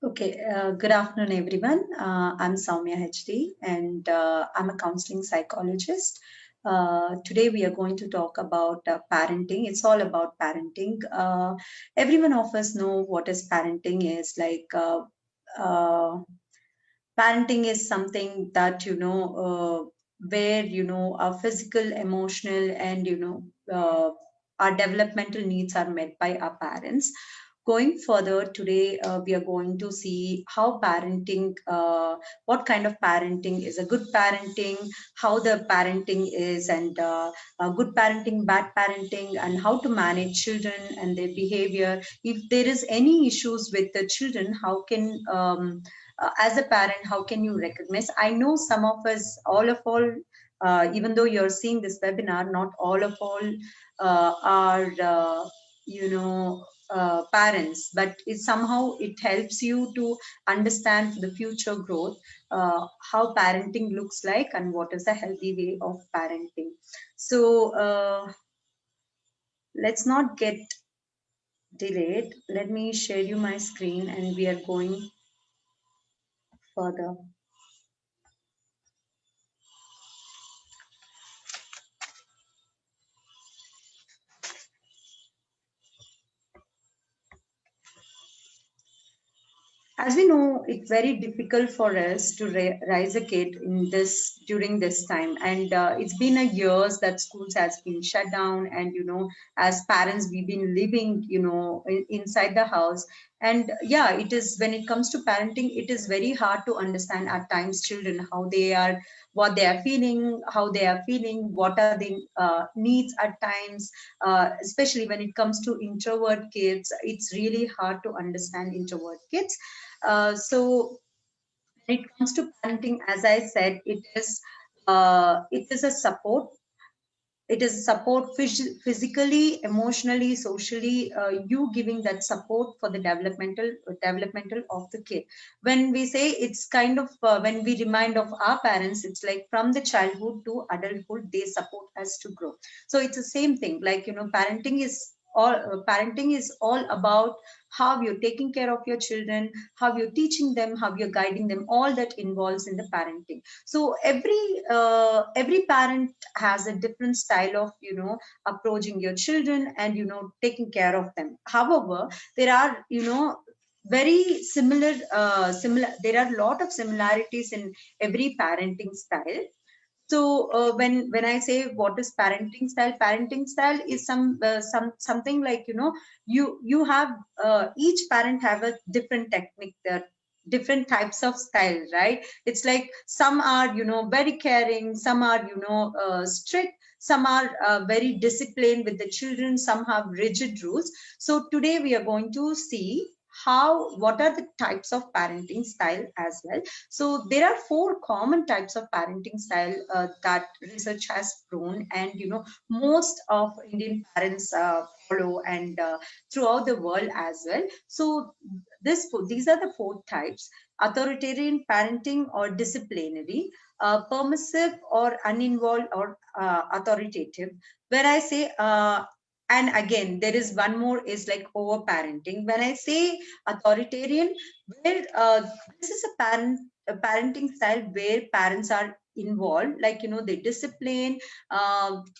Okay, good afternoon, everyone. I'm Soumya HD, and I'm a counseling psychologist. Today, we are going to talk about parenting. It's all about parenting. Every one of us know what is parenting is. Uh, Parenting is something that where our physical, emotional, and our developmental needs are met by our parents. Going further today, we are going to see how parenting, what kind of parenting is a good parenting, how the parenting is, and good parenting, bad parenting, and how to manage children and their behavior. If there is any issues with the children, how can as a parent, how can you recognize? I know some of us, even though you're seeing this webinar, not all are, parents, but somehow it helps you to understand for the future growth how parenting looks like and what is a healthy way of parenting. So let's not get delayed. Let me share you my screen and we are going further. As we know, it's very difficult for us to raise a kid in this during this time, and it's been a years that schools has been shut down, and as parents, we've been living, inside the house, and yeah, it is when it comes to parenting, it is very hard to understand at times children how they are, what they are feeling, how they are feeling, what are the needs at times, especially when it comes to introvert kids. It's really hard to understand introvert kids. So when it comes to parenting, as I said, it is a support. It is support physically, emotionally, socially. You giving that support for the developmental of the kid. When we say it's kind of when we remind of our parents, it's like from the childhood to adulthood, they support us to grow. So it's the same thing. Like parenting is all about how you're taking care of your children, how you're teaching them, how you're guiding them. All that involves in the parenting. So every parent has a different style of approaching your children and taking care of them. However, there are very similar, there are a lot of similarities in every parenting style. So when I say what is parenting style is something like you have each parent have a different technique, different types of style, right? It's like some are very caring, some are strict, some are very disciplined with the children, some have rigid rules. So today we are going to see what are the types of parenting style as well. So there are four common types of parenting style that research has proven, and most of Indian parents follow, and throughout the world as well. So these are the four types: authoritarian parenting or disciplinary, permissive or uninvolved or authoritative. Where I say and again there is one more is like over parenting. When I say authoritarian, where this is a parenting style where parents are involved, like they discipline,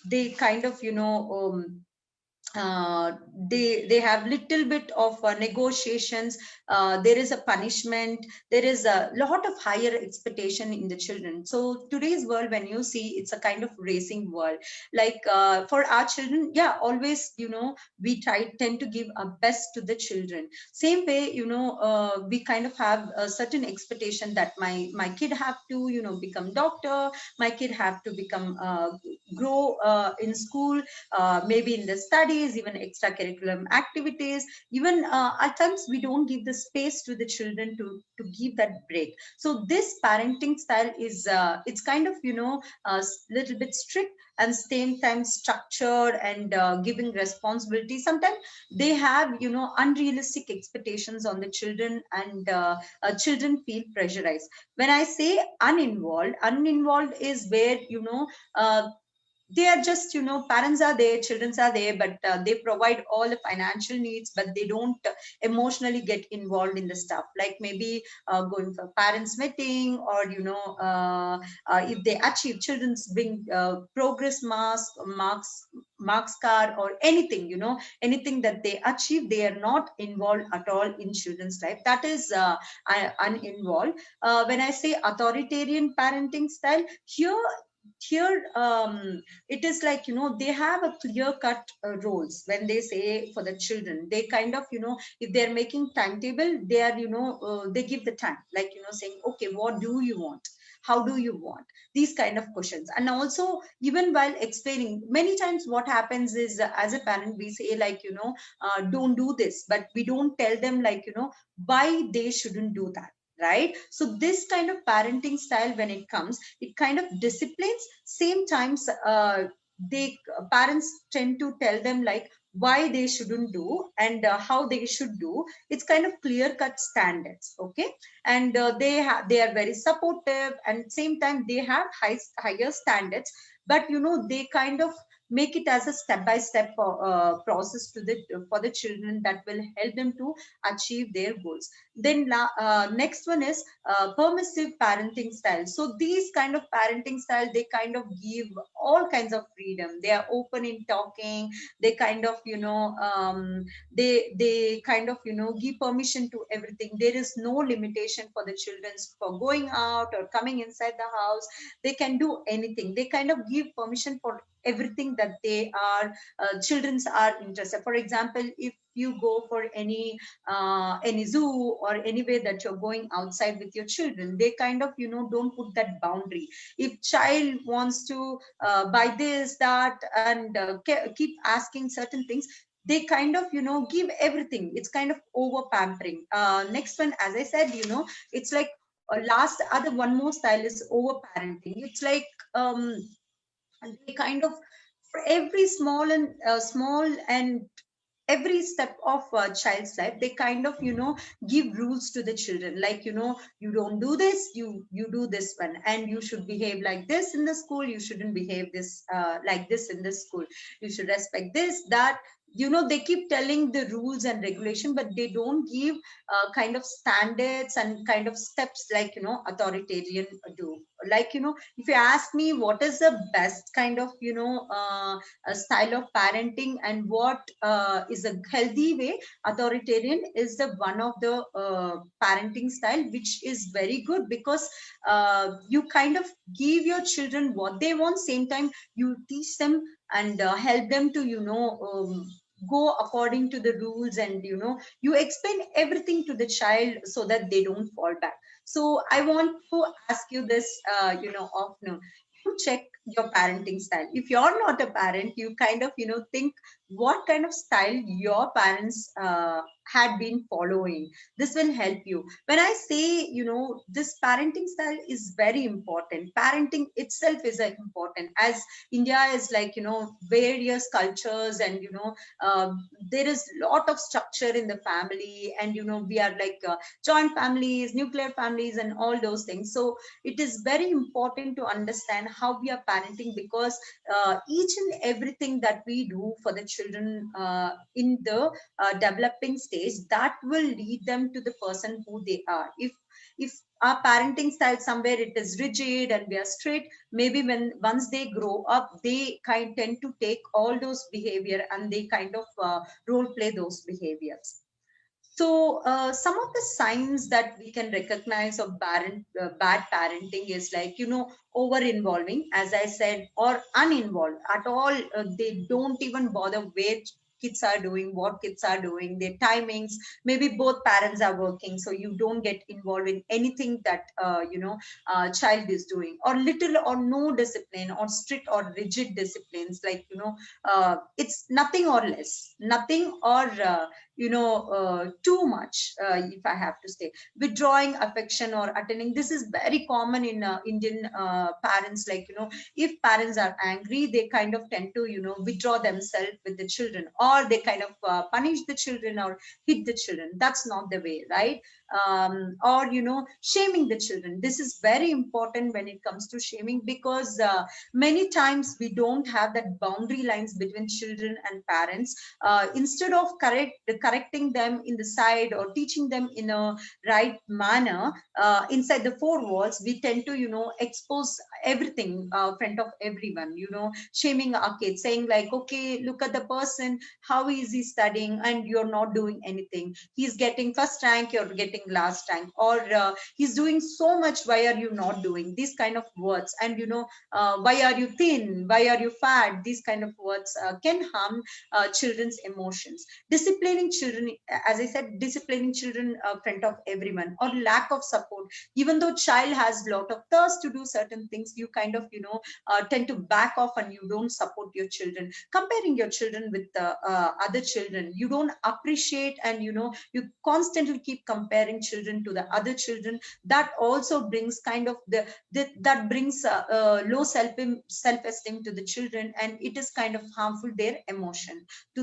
they kind of uh, they have little bit of negotiations. There is a punishment, there is a lot of higher expectation in the children. So today's world, when you see, it's a kind of racing world. Like for our children, yeah, always we tend to give our best to the children. Same way, we kind of have a certain expectation that my kid have to become doctor, my kid have to become grow in school, maybe in the studies, even extracurricular activities. Even at times we don't give the space to the children to give that break. So this parenting style is it's kind of a little bit strict and same time structured and giving responsibility. Sometimes they have unrealistic expectations on the children, and children feel pressurized. When I say uninvolved is where uh, they are just, parents are there, children are there, but they provide all the financial needs, but they don't emotionally get involved in the stuff, like maybe going for parents meeting, or if they achieve, children's bring progress marks card, or anything, anything that they achieve, they are not involved at all in children's life. That is uninvolved. When I say authoritarian parenting style, here it is like, they have a clear cut roles. When they say for the children, they kind of, if they're making timetable, they are, they give the time, like, saying, okay, what do you want, how do you want, these kind of questions. And also, even while explaining, many times what happens is, as a parent, we say, like, don't do this, but we don't tell them, like, why they shouldn't do that, right? So this kind of parenting style, when it comes, it kind of disciplines, same times they parents tend to tell them, like, why they shouldn't do, and how they should do. It's kind of clear cut standards, okay? And they are very supportive, and same time they have higher standards, but they kind of make it as a step by step process to the for the children, that will help them to achieve their goals. Then next one is permissive parenting style. So these kind of parenting style, they kind of give all kinds of freedom. They are open in talking. They kind of, they kind of, give permission to everything. There is no limitation for the children for going out or coming inside the house. They can do anything. They kind of give permission for everything that they are children's are interested. For example, if you go for any zoo or anywhere that you're going outside with your children, they kind of, don't put that boundary. If child wants to buy this, that, and keep asking certain things, they kind of, give everything. It's kind of over pampering. Next one, as I said, it's like last other one more style is over parenting. It's like they kind of, for every small and every step of a child's life, they kind of, give rules to the children, like, you don't do this, you do this one, and you should behave like this in the school, you shouldn't behave this like this in the school, you should respect this, that, they keep telling the rules and regulation, but they don't give kind of standards and kind of steps, like, authoritarian do. Like, if you ask me what is the best kind of, a style of parenting, and what is a healthy way, authoritarian is the one of the parenting style, which is very good, because you kind of give your children what they want, same time you teach them and help them to, go according to the rules, and you explain everything to the child so that they don't fall back. So I want to ask you this, often, you check your parenting style. If you're not a parent, you kind of, think what kind of style your parents had been following. This will help you. When I say, this parenting style is very important. Parenting itself is important, as India is like, various cultures, and there is lot of structure in the family, and we are like joint families, nuclear families, and all those things. So it is very important to understand how we are parenting, because each and everything that we do for the children in the developing stage, that will lead them to the person who they are. If our parenting style somewhere it is rigid and we are strict, maybe when once they grow up, they kind tend to take all those behavior, and they kind of role play those behaviors. So some of the signs that we can recognize of bad parenting is like, over involving, as I said, or uninvolved at all. They don't even bother where kids are doing, what kids are doing, their timings. Maybe both parents are working, so you don't get involved in anything that, child is doing, or little or no discipline, or strict or rigid disciplines, like, it's nothing or less, nothing or too much, if I have to say. Withdrawing affection or attending, this is very common in Indian parents. Like, if parents are angry, they kind of tend to, withdraw themselves with the children, or they kind of punish the children or hit the children. That's not the way, right? Or shaming the children. This is very important when it comes to shaming, because many times we don't have that boundary lines between children and parents. Instead of correcting them in the side or teaching them in a right manner, inside the four walls, we tend to expose everything front of everyone, shaming our kids, saying like, okay, look at the person, how is he studying and you're not doing anything. He's getting first rank, you're getting last rank. Or he's doing so much, why are you not doing? These kind of words. And why are you thin, why are you fat? These kind of words can harm children's emotions. Disciplining children, as I said, disciplining children front of everyone, or lack of support. Even though child has lot of thirst to do certain things, you kind of tend to back off and you don't support your children. Comparing your children with other children, you don't appreciate, and you constantly keep comparing children to the other children. That also brings kind of that brings low self-esteem to the children, and it is kind of harmful to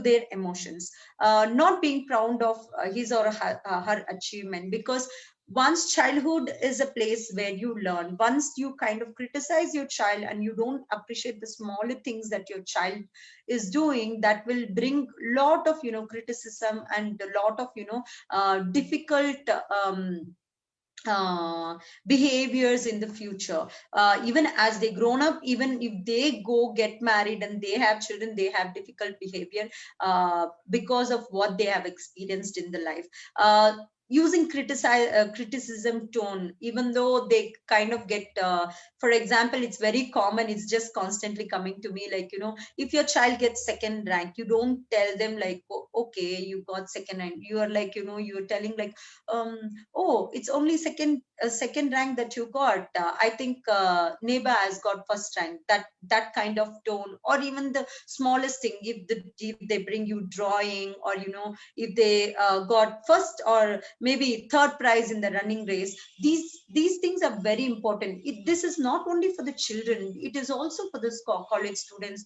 their emotions. Not being proud of his or her achievement, because once childhood is a place where you learn. Once you kind of criticize your child and you don't appreciate the smaller things that your child is doing, that will bring lot of criticism and a lot of difficult uh, behaviors in the future. Even as they grown up, even if they go get married and they have children, they have difficult behavior because of what they have experienced in the life. Using criticism tone, even though they kind of get for example, it's very common, it's just constantly coming to me, like, if your child gets second rank, you don't tell them like, oh, okay, you got second rank. You are like, you're telling like, oh, it's only second rank that you got. I think neighbor has got first rank. That kind of tone. Or even the smallest thing, if they bring you drawing, or if they got first or maybe third prize in the running race, these things are very important. This is not only for the children, it is also for the college students.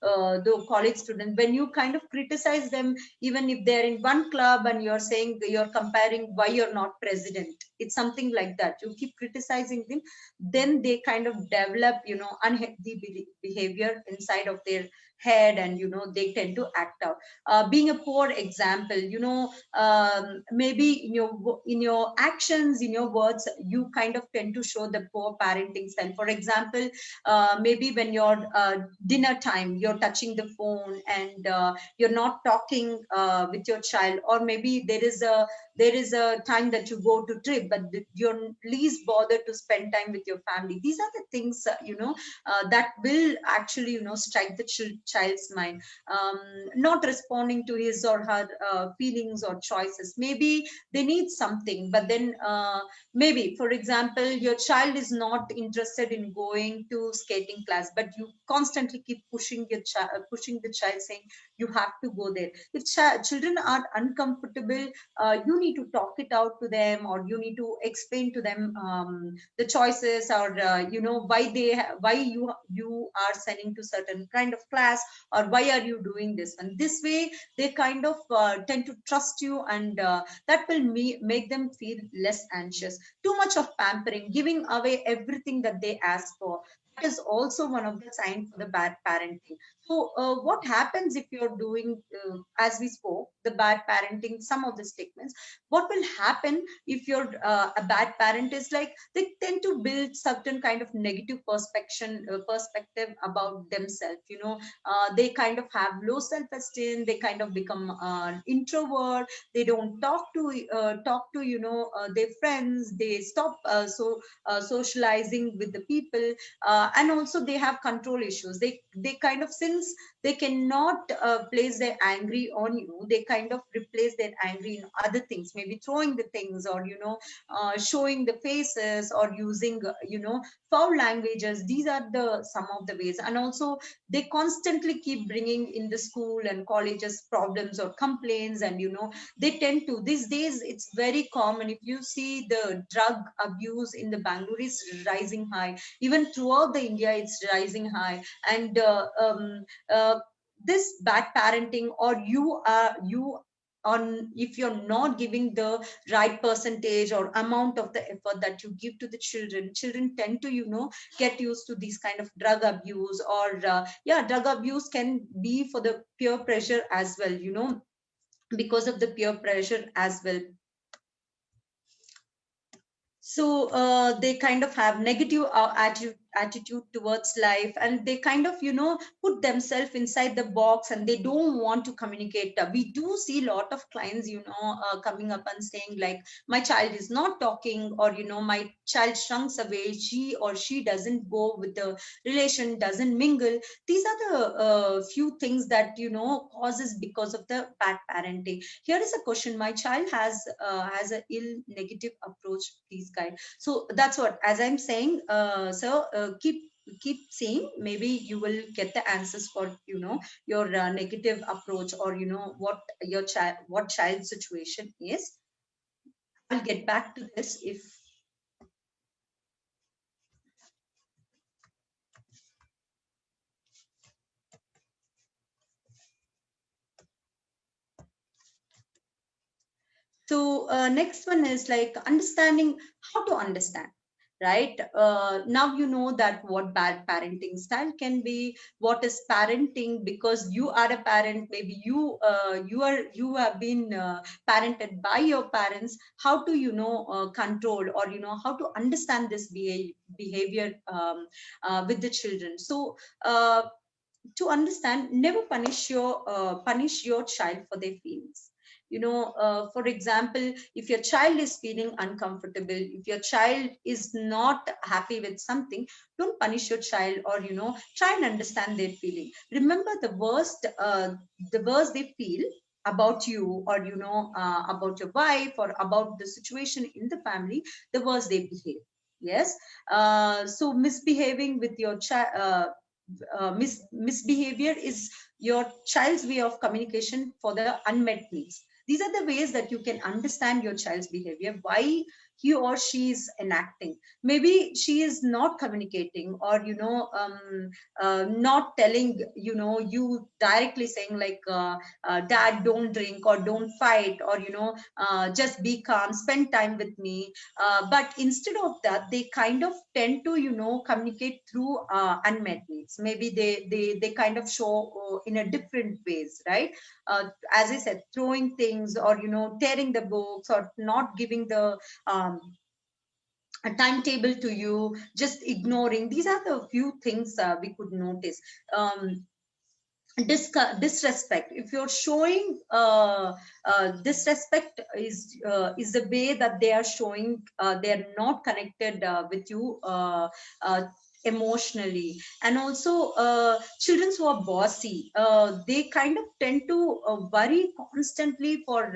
The college students, when you kind of criticize them, even if they're in one club and you're saying, you're comparing why you're not president, it's something like that, you keep criticizing them, then they kind of develop unhealthy behavior inside of their head, and they tend to act out. Being a poor example, maybe in your actions, in your words, you kind of tend to show the poor parenting style. For example, maybe when you're dinner time, you're touching the phone, and you're not talking with your child. Or maybe there is a time that you go to trip, but you're least bothered to spend time with your family. These are the things that will actually strike the child's mind. Not responding to his or her feelings or choices. Maybe they need something, but then maybe, for example, your child is not interested in going to skating class, but you constantly keep pushing the child, saying you have to go there. If children are uncomfortable, you need to talk it out to them, or you need to explain to them the choices, or why you are sending to certain kind of class, or why are you doing this. And this way they kind of tend to trust you, and that will make them feel less anxious. Too much of pampering, giving away everything that they ask for, that is also one of the signs for the bad parenting. So what happens if you're doing, as we spoke, the bad parenting, some of the statements, what will happen if you're a bad parent is like, they tend to build certain kind of negative perspective about themselves. They kind of have low self-esteem, they kind of become introvert, they don't talk to their friends, they stop socializing with the people, and also they have control issues. They kind of, since things, they cannot place their angry on you. They kind of replace their angry in other things, maybe throwing the things, or showing the faces, or using foul languages. These are the some of the ways. And also they constantly keep bringing in the school and colleges problems or complaints. And they tend to, these days it's very common. If you see, the drug abuse in the Bangalore is rising high. Even throughout the India, it's rising high. And uh, this bad parenting, or you on, if you're not giving the right percentage or amount of the effort that you give to the children tend to get used to these kind of drug abuse. Or yeah, drug abuse can be for the peer pressure as well, because of the peer pressure as well. So they kind of have negative attitude towards life, and they kind of put themselves inside the box, and they don't want to communicate. We do see a lot of clients coming up and saying like, my child is not talking, or my child shrinks away, she doesn't go with the relation, doesn't mingle. These are the few things that causes because of the bad parenting. Here is a question: my child has a ill negative approach, please guide. So that's what, as I'm saying, keep seeing, maybe you will get the answers for your negative approach, or what your child situation is. I'll get back to this if. So next one is like understanding how to understand, right? Now you know that what bad parenting style can be, what is parenting, because you are a parent. Maybe you have been parented by your parents. How to control, or how to understand this behavior with the children. So to understand, never punish your child for their feelings. For example, if your child is feeling uncomfortable, if your child is not happy with something, don't punish your child, or try and understand their feeling. Remember, the worst they feel about you, or about your wife, or about the situation in the family, the worse they behave. Yes. So misbehaving with your child, misbehavior is your child's way of communication for the unmet needs. These are the ways that you can understand your child's behavior, why he or she is enacting. Maybe she is not communicating, or not telling you directly, saying like, dad, don't drink, or don't fight, or just be calm, spend time with me. But instead of that, they kind of tend to communicate through unmet needs. Maybe they kind of show in a different ways, right? As I said, throwing things, or tearing the books, or not giving the a timetable to you, just ignoring. These are the few things we could notice. um, Disrespect, if you're showing disrespect, is the way that they are showing they're not connected with you emotionally. And also children who are bossy, they kind of tend to worry constantly for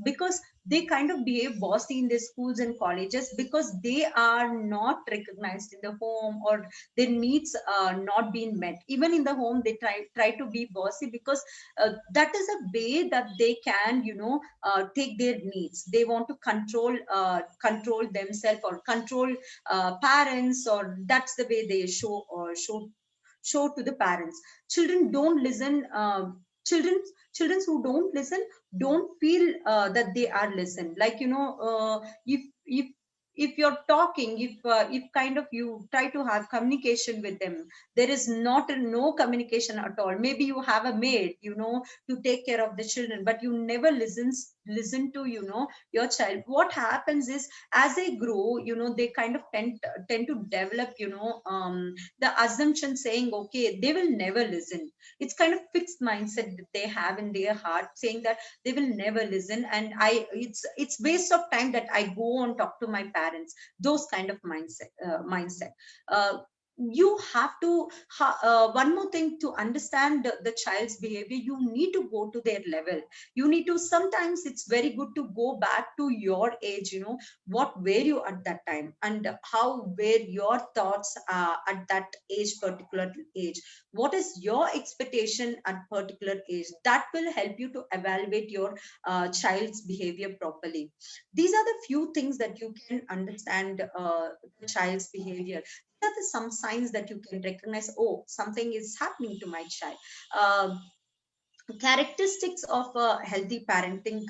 because they kind of behave bossy in their schools and colleges, because they are not recognized in the home, or their needs not being met. Even in the home, they try to be bossy, because that is a way that they can take their needs. They want to control themselves, or control parents, or that's the way they show to the parents. Children don't listen. Children children who don't listen don't feel that they are listened. Like if you're talking, if kind of you try to have communication with them, there is no communication at all. Maybe you have a maid to take care of the children, but you never listen to your child. What happens is, as they grow, they kind of tend to develop the assumption, saying, okay, they will never listen. It's kind of fixed mindset that they have in their heart, saying that they will never listen, and it's waste of time that I go and talk to my parents. Those kind of mindset. you have to one more thing, to understand the child's behavior, you need to go to their level. You need to, sometimes it's very good to go back to your age, what were you at that time, and how were your thoughts at that particular age, what is your expectation at particular age. That will help you to evaluate your child's behavior properly. These are the few things that you can understand the child's behavior. These are the some signs that you can recognize, oh, something is happening to my child. Characteristics of a healthy parenting,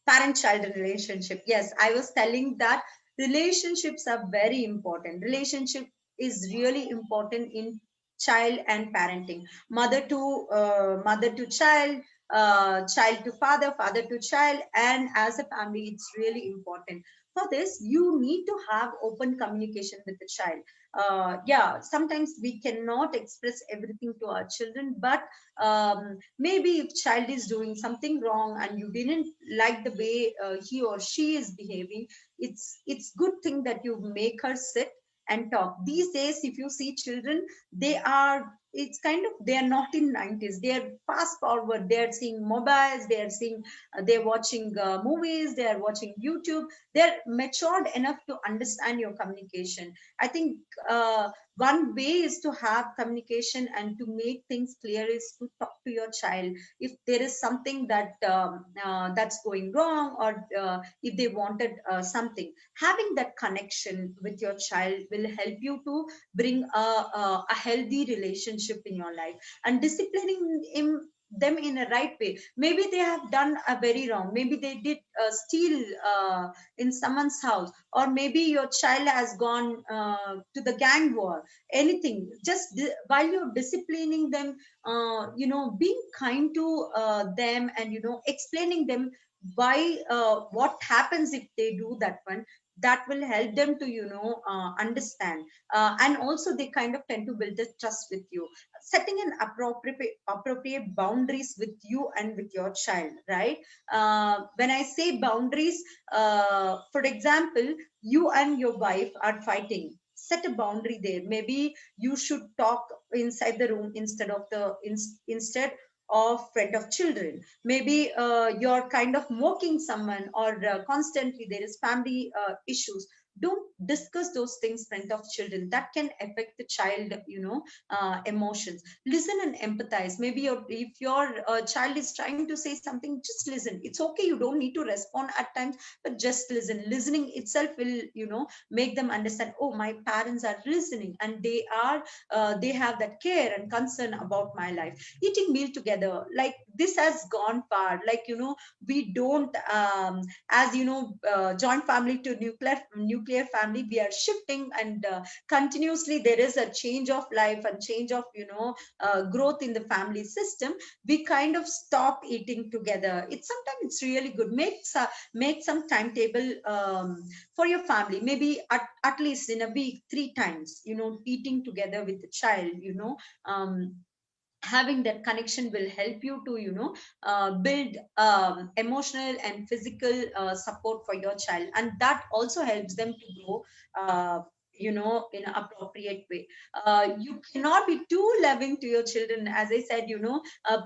parent-child relationship. Yes, I was telling that relationships are very important. Relationship is really important in child and parenting. Mother to child, child to father, father to child, and as a family, it's really important. For this, you need to have open communication with the child. Yeah, sometimes we cannot express everything to our children, but maybe if child is doing something wrong and you didn't like the way he or she is behaving, it's good thing that you make her sit and talk. These days, if you see children, they are, it's kind of, they are not in 90s, they are fast forward, they are seeing mobiles, they are seeing they're watching movies, they are watching YouTube, they're matured enough to understand your communication. I think one way is to have communication and to make things clear is to talk to your child if there is something that that's going wrong, or if they wanted something. Having that connection with your child will help you to bring a healthy relationship in your life, and disciplining him them in a right way. Maybe they have done a very wrong, maybe they did steal in someone's house, or maybe your child has gone to the gang war, anything. Just while you're disciplining them, being kind to them, and explaining them why, what happens if they do that one, that will help them to understand, and also they kind of tend to build the trust with you. Setting an appropriate boundaries with you and with your child, right? When I say boundaries, for example, you and your wife are fighting, set a boundary there. Maybe you should talk inside the room instead of instead of front of children. Maybe you're kind of mocking someone, or constantly there is family issues. Don't discuss those things in front of children. That can affect the child, emotions. Listen and empathize. Maybe if your child is trying to say something, just listen. It's okay, you don't need to respond at times, but just listen. Listening itself will make them understand, oh, my parents are listening, and they have that care and concern about my life. Eating meal together, like this has gone far. Like we don't, as joint family to nuclear family, we are shifting, and continuously there is a change of life and change of growth in the family system. We kind of stop eating together. It's sometimes it's really good. Make some timetable for your family, maybe at least in a week 3 times, eating together with the child. Having that connection will help you to build emotional and physical support for your child, and that also helps them to grow in an appropriate way. You cannot be too loving to your children. As I said,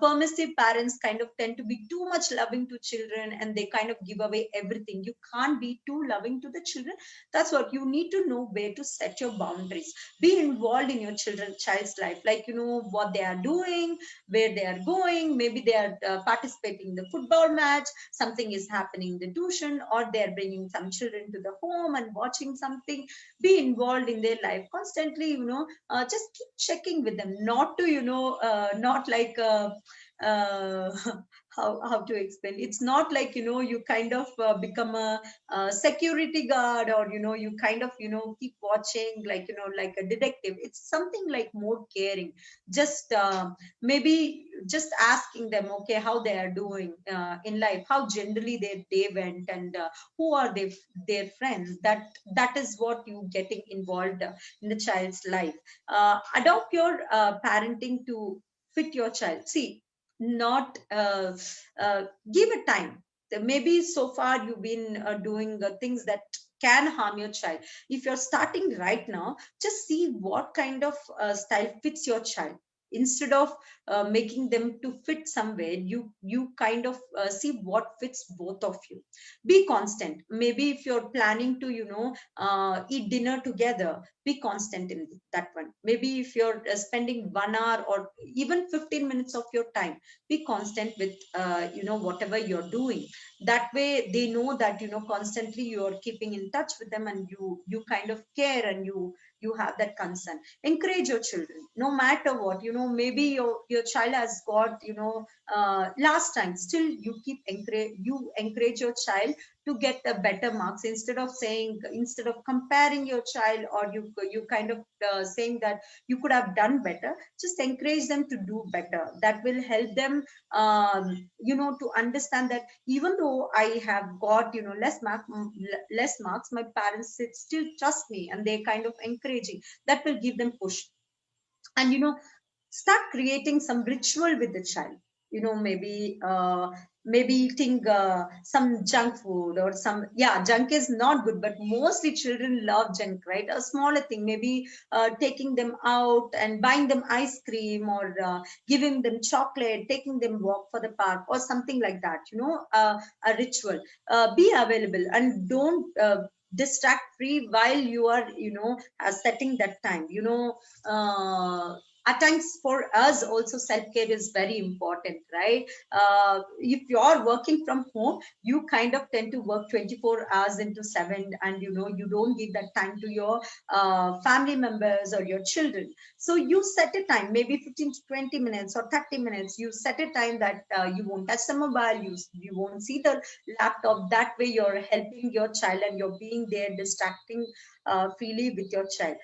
permissive parents kind of tend to be too much loving to children, and they kind of give away everything. You can't be too loving to the children. That's what you need to know, where to set your boundaries. Be involved in your child's life, like what they are doing, where they are going. Maybe they are participating in the football match, something is happening in the tuition, or they're bringing some children to the home and watching something. Be involved in their life constantly. Just keep checking with them, not to not like uh, how to explain. It's not like you kind of become a security guard, or you kind of keep watching, like like a detective. It's something like more caring. Just maybe just asking them, okay, how they are doing in life, how generally their day went, and who are their friends. That is what you getting involved in the child's life. Adopt your parenting to fit your child. See, not give a time. Maybe so far you've been doing things that can harm your child. If you're starting right now, just see what kind of style fits your child. Instead of making them to fit somewhere, you kind of see what fits both of you. Be constant. Maybe if you're planning to, eat dinner together, be constant in that one. Maybe if you're spending 1 hour or even 15 minutes of your time, be constant with whatever you're doing. That way they know that constantly you're keeping in touch with them, and you kind of care, and you have that concern. Encourage your children no matter what. Maybe your child has got last time, still you encourage your child to get a better marks. Instead of comparing your child, or you kind of saying that you could have done better, just encourage them to do better. That will help them to understand that even though I have got less marks, my parents still trust me, and they kind of encouraging. That will give them push. And start creating some ritual with the child. Maybe eating some junk food, or some, yeah, junk is not good, but mostly children love junk, right? A smaller thing, maybe taking them out and buying them ice cream, or giving them chocolate, taking them walk for the park, or something like that. A ritual. Be available, and don't distract free while you are setting that time. At times for us also, self-care is very important, right? If you're working from home, you kind of tend to work 24 hours into 7, and you don't give that time to your family members or your children. So you set a time, maybe 15 to 20 minutes or 30 minutes. You set a time that you won't touch the mobile, you won't see the laptop. That way you're helping your child, and you're being there, distracting freely with your child.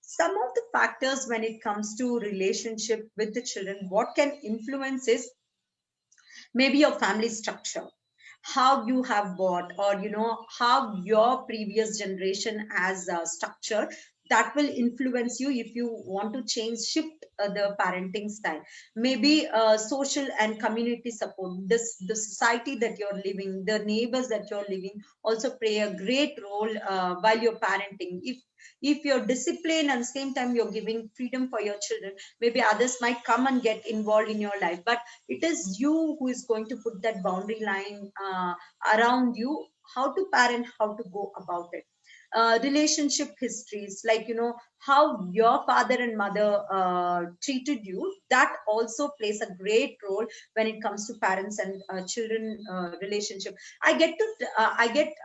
Some of the factors when it comes to relationship with the children, what can influence is maybe your family structure, how you have bought, or how your previous generation has structure. That will influence you if you want to change, shift the parenting style. Maybe social and community support, the society that you're living, the neighbors that you're living, also play a great role while you're parenting. If you're disciplined and same time you're giving freedom for your children, maybe others might come and get involved in your life, but it is you who is going to put that boundary line around you, how to parent, how to go about it. Relationship histories, like how your father and mother treated you, that also plays a great role when it comes to parents and children relationship. I get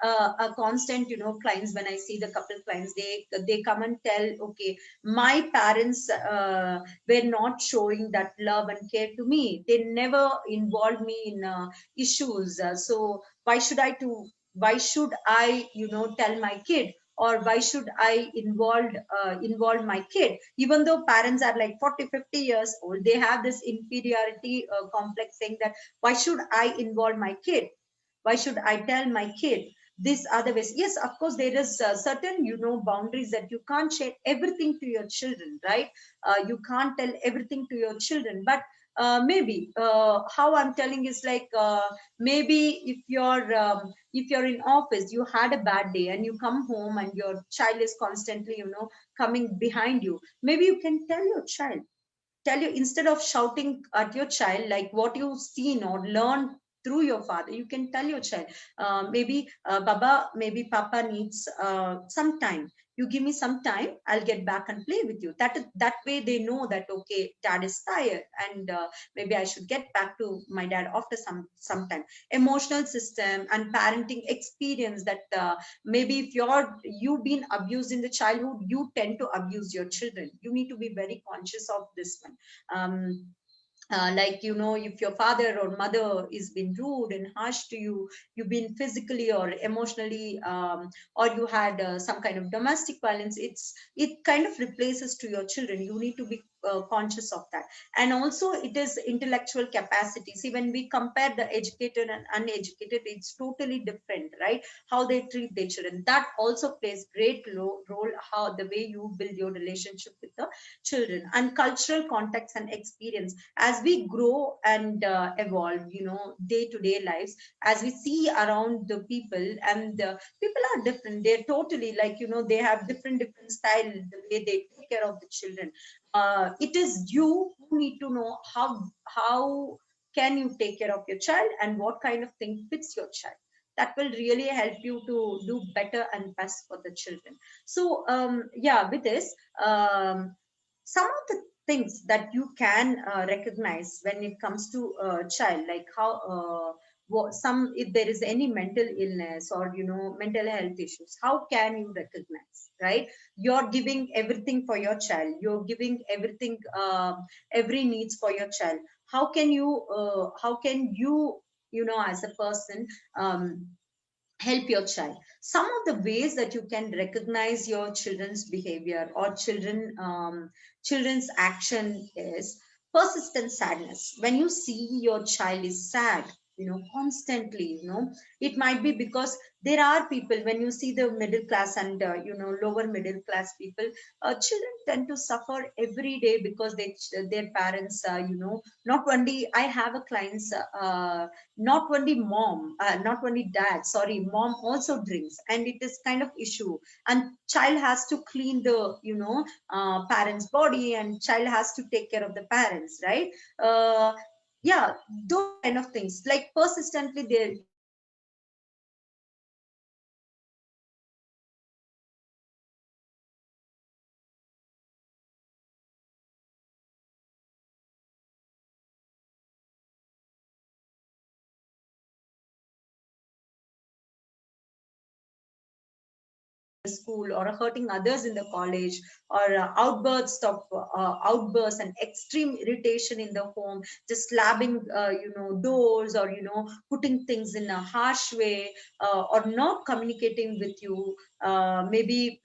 a constant clients. When I see the couple clients, they come and tell, okay, my parents were not showing that love and care to me. They never involved me in issues. So why should I tell my kid, or why should I involve my kid? Even though parents are like 40, 50 years old, they have this inferiority complex, saying that why should I involve my kid, why should I tell my kid this other ways. Yes, of course, there is certain boundaries, that you can't share everything to your children, right? You can't tell everything to your children, but maybe how I'm telling is like, maybe if you're in office, you had a bad day, and you come home and your child is constantly coming behind you. Maybe you can tell your child, instead of shouting at your child, like what you've seen or learned through your father, you can tell your child, maybe baba, maybe papa needs some time. You give me some time, I'll get back and play with you. That way they know that, okay, dad is tired, and maybe I should get back to my dad after some time. Emotional system and parenting experience, that maybe if you've been abused in the childhood, you tend to abuse your children. You need to be very conscious of this one. Like if your father or mother is been rude and harsh to you, you've been physically or emotionally, or you had some kind of domestic violence, it kind of replaces to your children. You need to be conscious of that. And also it is intellectual capacity. See, when we compare the educated and uneducated, it's totally different, right? How they treat their children, that also plays great role, how the way you build your relationship with the children. And cultural context and experience, as we grow and evolve, day to day lives, as we see around the people, and the people are different, they're totally like, they have different style, the way they take care of the children. It is you who need to know how can you take care of your child, and what kind of thing fits your child. That will really help you to do better and best for the children. So yeah, with this, some of the things that you can recognize when it comes to a child, like how some, if there is any mental illness or mental health issues, how can you recognize, right? You're giving everything for your child, you're giving everything, every needs for your child. How can you as a person, help your child? Some of the ways that you can recognize your children's behavior or children's action is persistent sadness. When you see your child is sad, constantly, it might be because there are people, when you see the middle class and lower middle class people, children tend to suffer every day because their parents, not only I have a clients, not only mom, not only dad, sorry, mom also drinks, and it is kind of issue. And child has to clean the, parents' body, and child has to take care of the parents, right? Uh, yeah, those kind of things, like persistently there. School, or hurting others in the college, or outbursts and extreme irritation in the home, just slapping doors, or putting things in a harsh way, or not communicating with you, maybe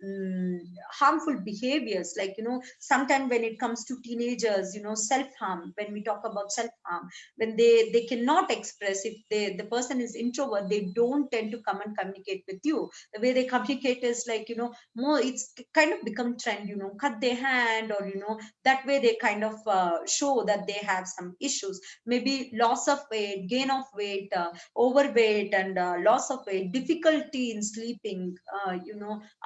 harmful behaviors, like sometimes when it comes to teenagers, self harm. When we talk about self harm, when they cannot express, if the person is introvert, they don't tend to come and communicate with you. The way they communicate is like, more, it's kind of become trend, cut their hand, or that way they kind of show that they have some issues, maybe loss of weight, gain of weight, overweight, and loss of weight, difficulty in sleeping,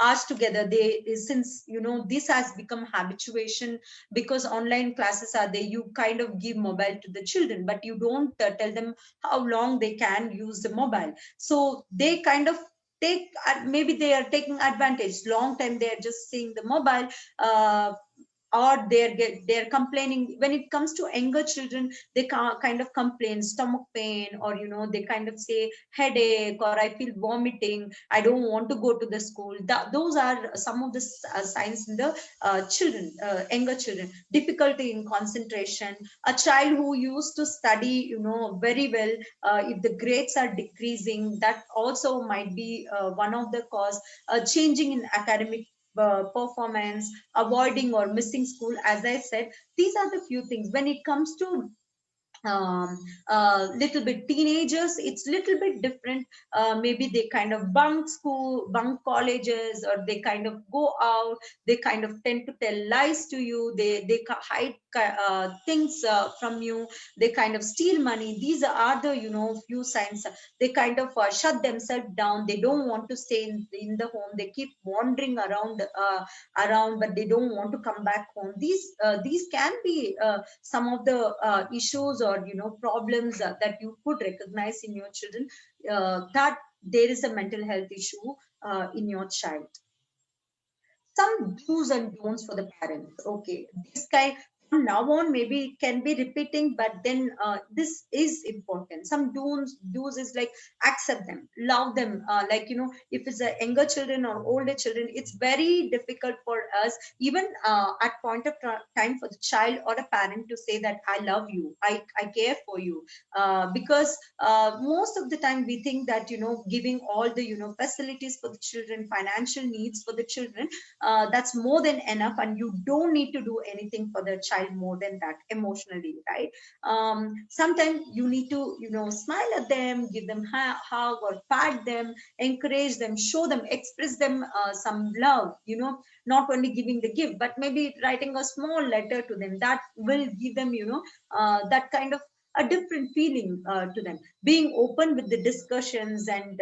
hours together. They, since this has become habituation, because online classes are there, you kind of give mobile to the children, but you don't tell them how long they can use the mobile. So they kind of take, maybe they are taking advantage, long time they are just seeing the mobile, or they're complaining. When it comes to younger children, they kind of complain stomach pain, or they kind of say headache, or I feel vomiting, I don't want to go to the school. Those are some of the signs in the children, younger children. Difficulty in concentration, a child who used to study very well, if the grades are decreasing, that also might be one of the cause. Changing in academic performance, avoiding or missing school, as I said, these are the few things. When it comes to little bit teenagers, it's little bit different. Maybe they kind of bunk school, bunk colleges, or they kind of go out, they kind of tend to tell lies to you, they hide things from you, they kind of steal money. These are the few signs. They kind of shut themselves down, they don't want to stay in the home, they keep wandering around, but they don't want to come back home. These can be some of the issues, or problems that you could recognize in your children, that there is a mental health issue in your child. Some do's and don'ts for the parents. Okay, this kind, from now on, maybe it can be repeating, but then this is important. Some do's is like accept them, love them. Like if it's a younger children or older children, it's very difficult for us, even at point of time, for the child or a parent to say that I love you, I care for you, because most of the time we think that giving all the facilities for the children, financial needs for the children, that's more than enough, and you don't need to do anything for the child child more than that emotionally, right? Sometimes you need to, smile at them, give them hug or pat them, encourage them, show them, express them some love, not only giving the gift, but maybe writing a small letter to them that will give them, that kind of a different feeling to them. Being open with the discussions and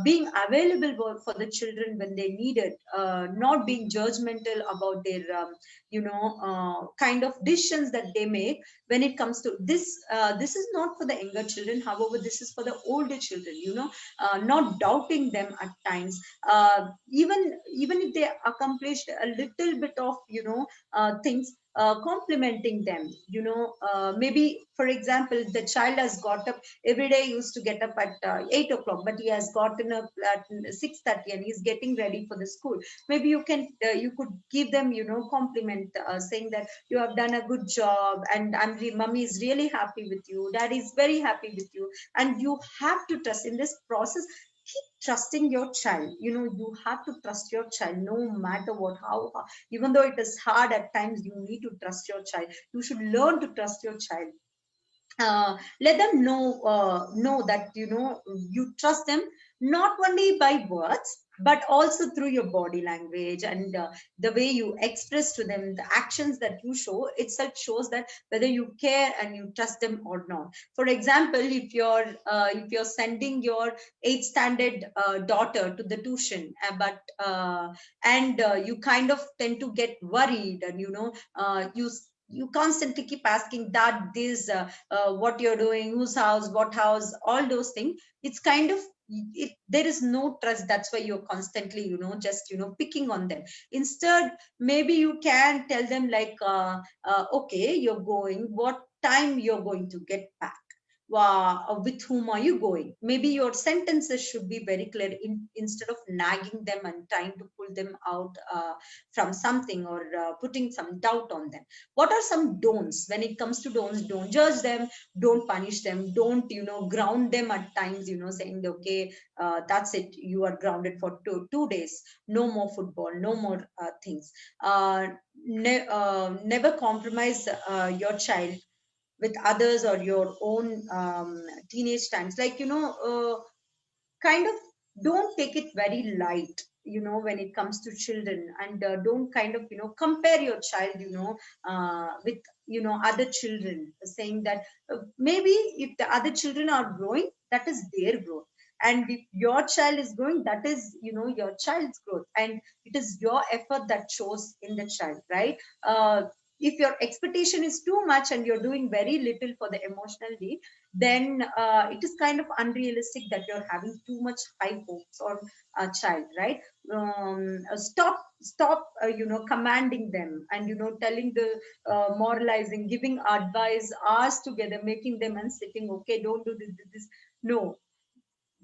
being available for the children when they need it, not being judgmental about their kind of decisions that they make when it comes to this. This is not for the younger children, however this is for the older children, not doubting them at times, even if they accomplished a little bit of things, complimenting them, maybe for example the child has got up every day, used to get up at 8 o'clock, but he has gotten up at 6:30 and he's getting ready for the school. Maybe you could give them compliment, saying that you have done a good job, and mommy is really happy with you, daddy is very happy with you. And you have to trust in this process. Keep trusting your child. You have to trust your child no matter what, how even though it is hard at times, you need to trust your child. You should learn to trust your child. Let them know that you trust them, not only by words but also through your body language, and the way you express to them, the actions that you show itself shows that whether you care and you trust them or not. For example, if you're sending your 8th standard daughter to the tuition, and you kind of tend to get worried, and you constantly keep asking that this what you're doing, whose house, what house, all those things. It's kind of there is no trust. That's why you're constantly just picking on them. Instead, maybe you can tell them like, okay, you're going, what time you're going to get back, with whom are you going. Maybe your sentences should be very clear, instead of nagging them and trying to pull them out from something, or putting some doubt on them. What are some don'ts? When it comes to don'ts, don't judge them, don't punish them, don't ground them at times, saying okay, that's it, you are grounded for two days, no more football, no more things. Never compromise your child with others or your own teenage times. Like, kind of don't take it very light, when it comes to children, and don't kind of compare your child with other children, saying that maybe if the other children are growing, that is their growth, and if your child is growing, that is your child's growth, and it is your effort that shows in the child, right? If your expectation is too much and you're doing very little for the emotional need, then it is kind of unrealistic that you're having too much high hopes on a child, right? Stop commanding them, and telling the moralizing, giving advice hours together, making them and sitting, okay, don't do this. No,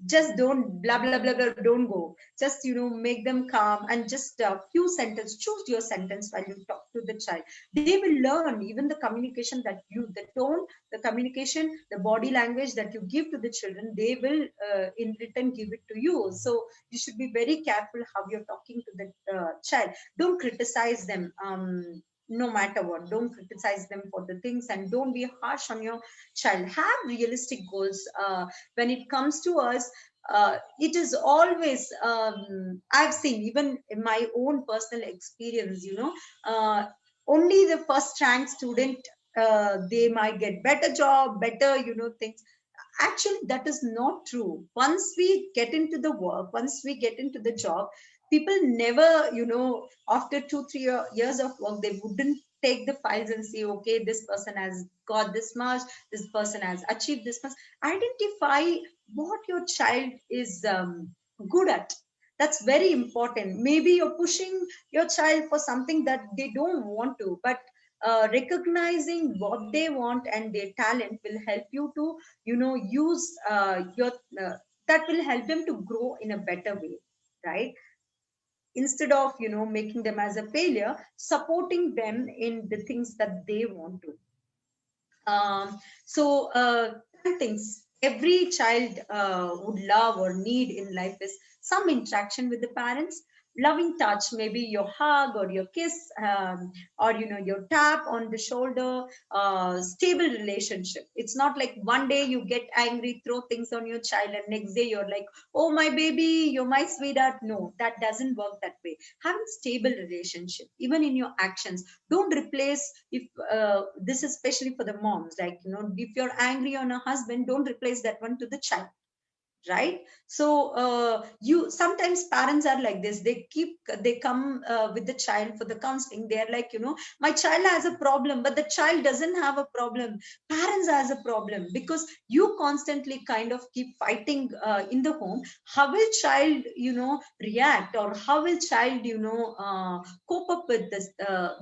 just don't blah blah blah blah, don't go. Just make them calm, and just a few sentences, choose your sentence while you talk to the child. They will learn even the communication that the tone, the communication, the body language that you give to the children, they will in return give it to you. So you should be very careful how you're talking to the child. Don't criticize them, no matter what. Don't criticize them for the things, and don't be harsh on your child. Have realistic goals. When it comes to us, it is always, I've seen even in my own personal experience, only the first rank student, they might get better job, better things. Actually, that is not true. Once we get into the work, once we get into the job, people never, after 2-3 years of work, they wouldn't take the files and say, okay, this person has got this much, this person has achieved this much. Identify what your child is good at. That's very important. Maybe you're pushing your child for something that they don't want to, but recognizing what they want and their talent will help you to use your that will help them to grow in a better way, right? Instead of making them as a failure, supporting them in the things that they want to. So 10 things every child would love or need in life is some interaction with the parents. loving touch, maybe your hug or your kiss, or your tap on the shoulder. Stable relationship. It's not like one day you get angry, throw things on your child, and next day you're like, oh my baby, you're my sweetheart. No, that doesn't work that way. Having stable relationship even in your actions. Don't replace, if this is especially for the moms, like if you're angry on a husband, don't replace that one to the child, right? So you sometimes parents are like this. They come with the child for the counseling. They're like, my child has a problem, but the child doesn't have a problem. Parents has a problem because you constantly kind of keep fighting in the home. How will child react, or how will child cope up with this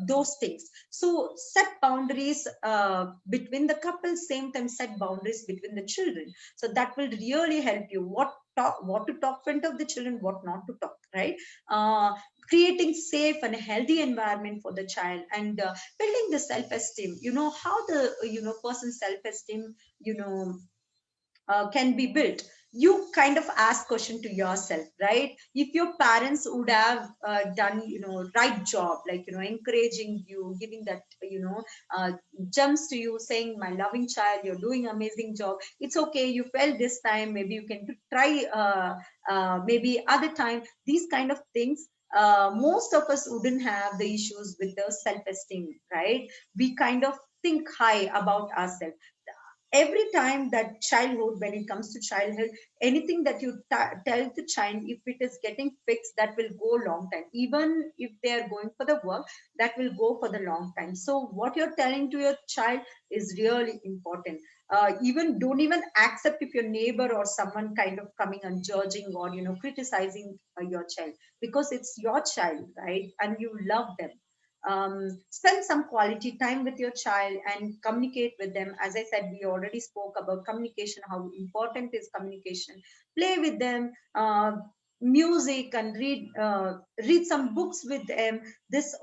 those things? So set boundaries between the couple, same time set boundaries between the children. So that will really help you, what to talk front of the children, what not to talk, right? uh, Creating safe and healthy environment for the child, and building the self-esteem. How the person's self-esteem you know can be built. You kind of ask question to yourself, right? If your parents would have done right job, like encouraging you, giving that uh, gems to you, saying, my loving child, you're doing amazing job, it's okay, you failed this time, maybe you can try maybe other time, these kind of things. Most of us wouldn't have the issues with the self-esteem, right? We kind of think high about ourselves. Every time that childhood, when it comes to childhood, anything that you tell the child, if it is getting fixed, that will go long time. Even if they are going for the work, that will go for the long time. So what you're telling to your child is really important. Even don't even accept if your neighbor or someone kind of coming and judging or criticizing your child, because it's your child, right? And you love them. Spend some quality time with your child and communicate with them. As I said, we already spoke about communication, how important is communication. Play with them, music, and read some books with them. This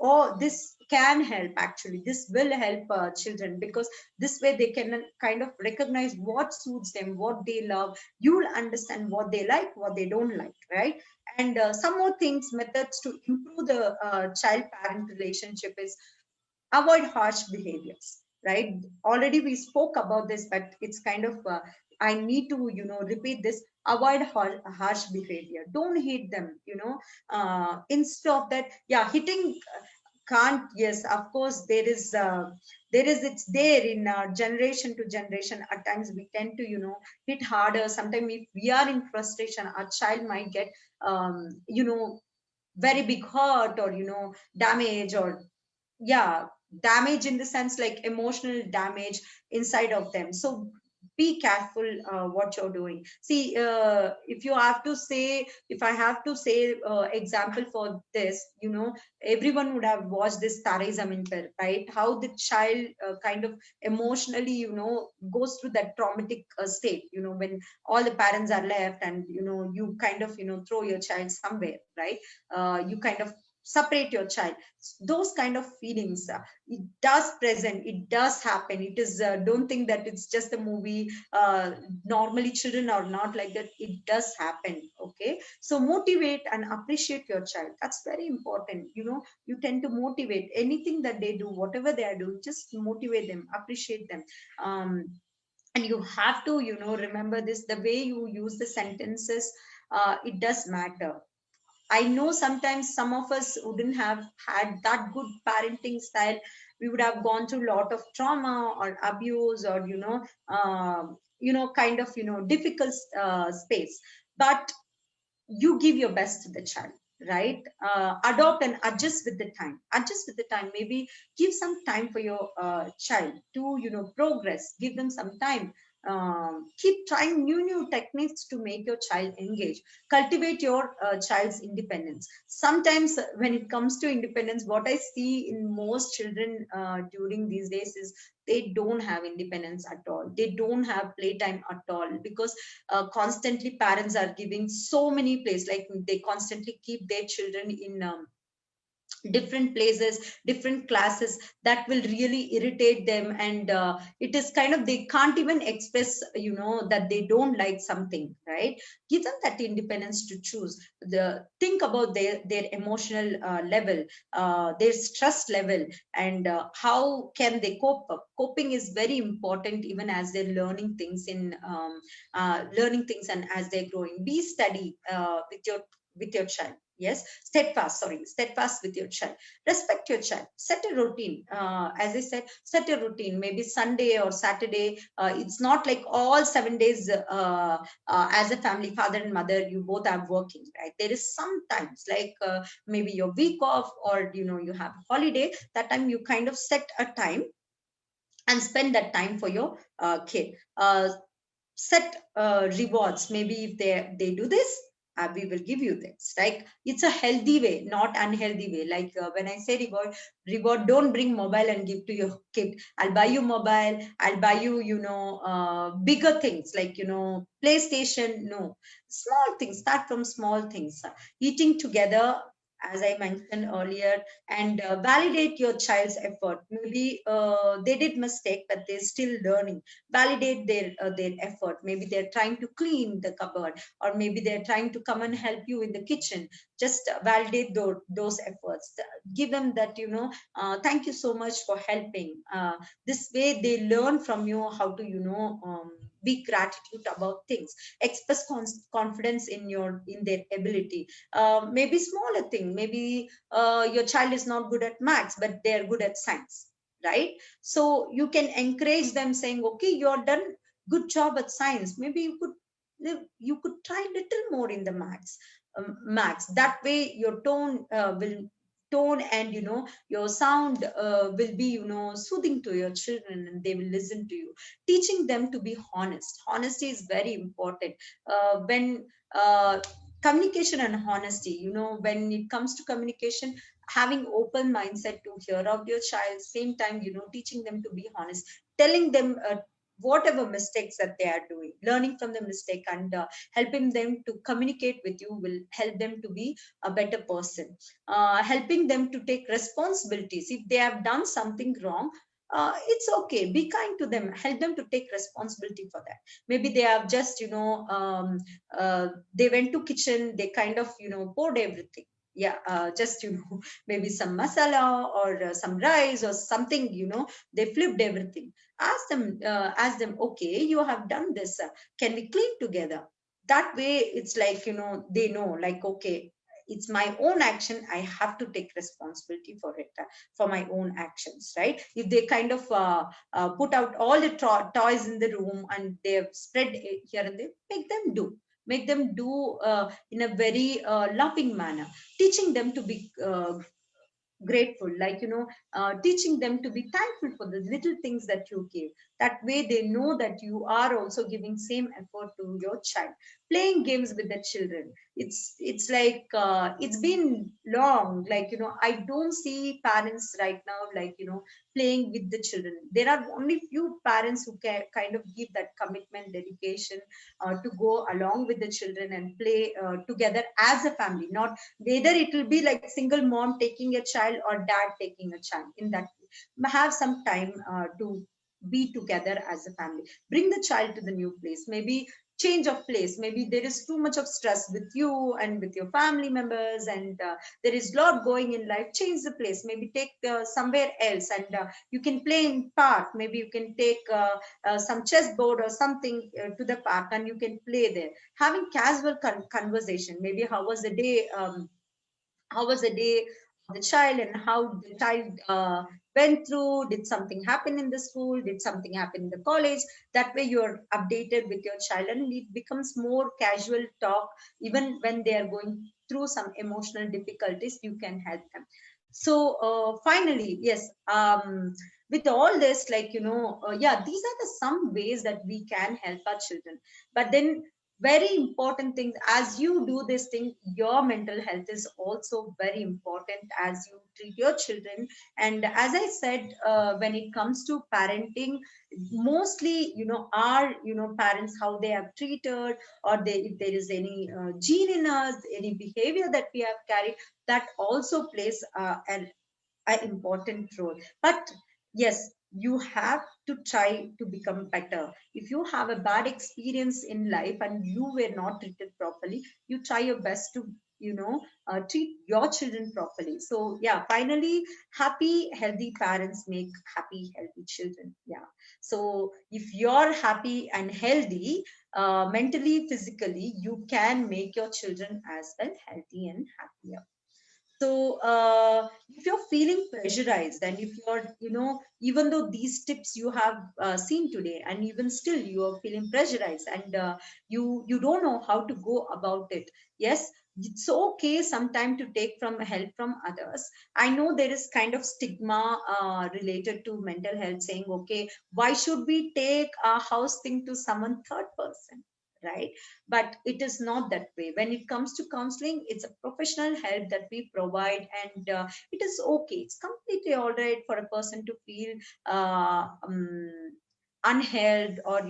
can help, actually this will help children, because this way they can kind of recognize what suits them, what they love. You'll understand what they like, what they don't like, right? And some more things, methods to improve the child parent relationship is avoid harsh behaviors, right? Already we spoke about this, but it's kind of, I need to, repeat this. Avoid harsh behavior. Don't hit them, instead of that, yeah, hitting can't. Yes, of course, it's there in generation to generation. At times we tend to hit harder. Sometimes if we are in frustration, our child might get very big hurt, or damage, or yeah, damage in the sense like emotional damage inside of them. So be careful what you're doing. See, if I have to say example for this, everyone would have watched this Tare Zameen Par, right? How the child kind of emotionally goes through that traumatic state, when all the parents are left, and you kind of throw your child somewhere, right? You kind of separate your child. Those kind of feelings, it does present, it does happen. It is, don't think that it's just a movie. Normally children are not like that. It does happen. Okay, so motivate and appreciate your child. That's very important. You tend to motivate anything that they do, whatever they are doing, just motivate them, appreciate them. And you have to remember this, the way you use the sentences, it does matter. I know sometimes some of us wouldn't have had that good parenting style. We would have gone through a lot of trauma or abuse, or kind of difficult space. But you give your best to the child, right? Adopt and adjust with the time. Adjust with the time. Maybe give some time for your child to progress. Give them some time. Keep trying new techniques to make your child engage. Cultivate your child's independence. Sometimes when it comes to independence, what I see in most children during these days is they don't have independence at all. They don't have playtime at all, because constantly parents are giving so many plays, like they constantly keep their children in different places, different classes, that will really irritate them. And it is kind of, they can't even express, that they don't like something, right? Give them that independence to choose. Think about their emotional level, their stress level, and how can they cope up. Coping is very important, even as they're learning things learning things, and as they're growing. Be steady with your child. Yes, steadfast with your child. Respect your child. Set a routine. As I said, set a routine. Maybe Sunday or Saturday. It's not like all 7 days. As a family, father and mother, you both are working, right? There is sometimes like maybe your week off, or you have a holiday. That time you kind of set a time and spend that time for your kid. Set rewards. Maybe if they do this, we will give you this. Like, it's a healthy way, not unhealthy way. Like when I say reward, don't bring mobile and give to your kid. I'll buy you mobile, I'll buy you, bigger things, like, PlayStation. No, small things. Start from small things. Eating together, as I mentioned earlier, and validate your child's effort. Maybe they did mistake, but they're still learning. Validate their effort. Maybe they're trying to clean the cupboard, or maybe they're trying to come and help you in the kitchen. Just validate those efforts. Give them that, thank you so much for helping. This way they learn from you how to, be gratitude about things. Express confidence in their ability. Maybe smaller thing. Maybe your child is not good at maths, but they're good at science, right? So you can encourage them, saying, okay, you're done good job at science. Maybe you could try little more in the maths. That way your tone and your sound will be soothing to your children, and they will listen to you. Teaching them to be honest. Honesty is very important. When communication and honesty, when it comes to communication, having open mindset to hear out your child, same time teaching them to be honest, telling them whatever mistakes that they are doing, learning from the mistake, and helping them to communicate with you will help them to be a better person. Helping them to take responsibilities. If they have done something wrong, it's okay, be kind to them, help them to take responsibility for that. Maybe they have just they went to kitchen, they kind of poured everything. Yeah, just maybe some masala, or some rice or something, they flipped everything. Ask them, okay, you have done this, can we clean together? That way it's like, they know, like, okay, it's my own action, I have to take responsibility for it, for my own actions, right? If they kind of put out all the toys in the room, and they've spread it here and there, make them do in a very loving manner. Teaching them to be grateful, like, teaching them to be thankful for the little things that you give. That way they know that you are also giving same effort to your child. Playing games with the children. It's like, it's been long, like, I don't see parents right now, like, playing with the children. There are only few parents who can kind of give that commitment, dedication, to go along with the children and play together as a family. Not whether it will be like single mom taking a child, or dad taking a child. In that, have some time to be together as a family. Bring the child to the new place. Maybe change of place. Maybe there is too much of stress with you and with your family members, and there is a lot going in life. Change the place. Maybe take somewhere else, and you can play in park. Maybe you can take some chessboard or something to the park, and you can play there. Having casual conversation. Maybe how was the day of the child, and how the child went through. Did something happen in the school? Did something happen in the college? That way you're updated with your child, and it becomes more casual talk. Even when they are going through some emotional difficulties, you can help them. So finally, yes, with all this, like, yeah, these are the some ways that we can help our children. But then very important thing. As you do this thing, your mental health is also very important as you treat your children. And as I said, when it comes to parenting, mostly, our, parents, how they have treated, or they, if there is any gene in us, any behavior that we have carried, that also plays an important role. But yes, you have to try to become better. If you have a bad experience in life and you were not treated properly, you try your best to, treat your children properly. So yeah, finally, happy healthy parents make happy healthy children. Yeah. So if you're happy and healthy, mentally, physically, you can make your children as well healthy and happier. So if you're feeling pressurized, and if you're, even though these tips you have seen today, and even still you are feeling pressurized, and you don't know how to go about it, yes, it's okay sometime to take from help from others. I know there is kind of stigma related to mental health, saying, okay, why should we take our house thing to someone third person, right? But it is not that way. When it comes to counseling, it's a professional help that we provide, and it is okay, it's completely all right for a person to feel unheld, or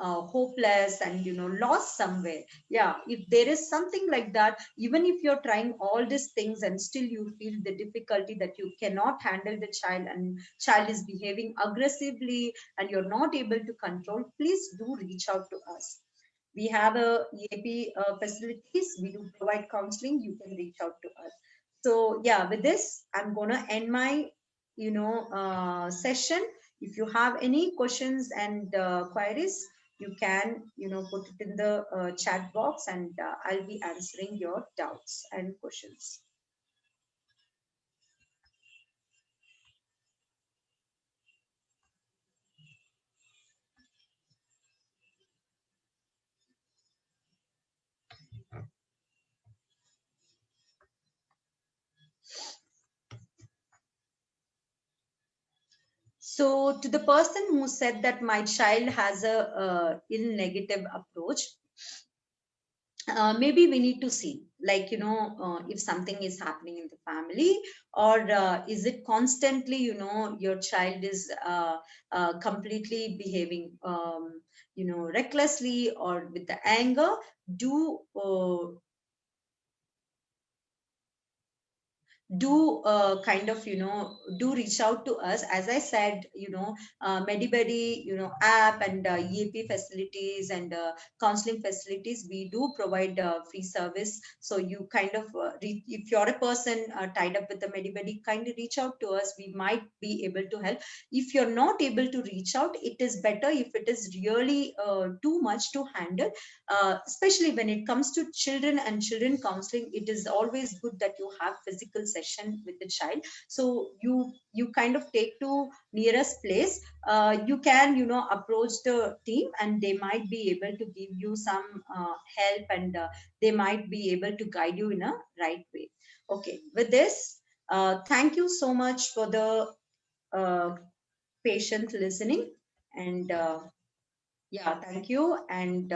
hopeless, and lost somewhere. Yeah, if there is something like that, even if you're trying all these things and still you feel the difficulty that you cannot handle the child, and child is behaving aggressively and you're not able to control, please do reach out to us. We have a EAP facilities. We do provide counseling. You can reach out to us. So yeah, with this, I'm gonna end my, session. If you have any questions and queries, you can, put it in the chat box, and I'll be answering your doubts and questions. So to the person who said that my child has a ill negative approach, maybe we need to see, like, if something is happening in the family, or is it constantly, your child is completely behaving, recklessly or with the anger. Do kind of, do reach out to us. As I said, medibuddy, app, and EAP facilities, and counseling facilities, we do provide free service. So you kind of if you're a person tied up with the medibuddy, kindly reach out to us. We might be able to help. If you're not able to reach out, it is better if it is really too much to handle, especially when it comes to children and children counseling. It is always good that you have physical session with the child. So you kind of take to nearest place. You can, approach the team, and they might be able to give you some help, and they might be able to guide you in a right way. Okay, with this, thank you so much for the uh, patient listening, and yeah, thank you. And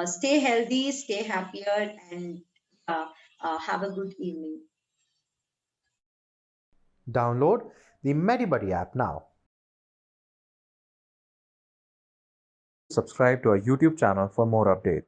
stay healthy, stay happier, and uh, have a good evening. Download the MediBuddy app now. Subscribe to our YouTube channel for more updates.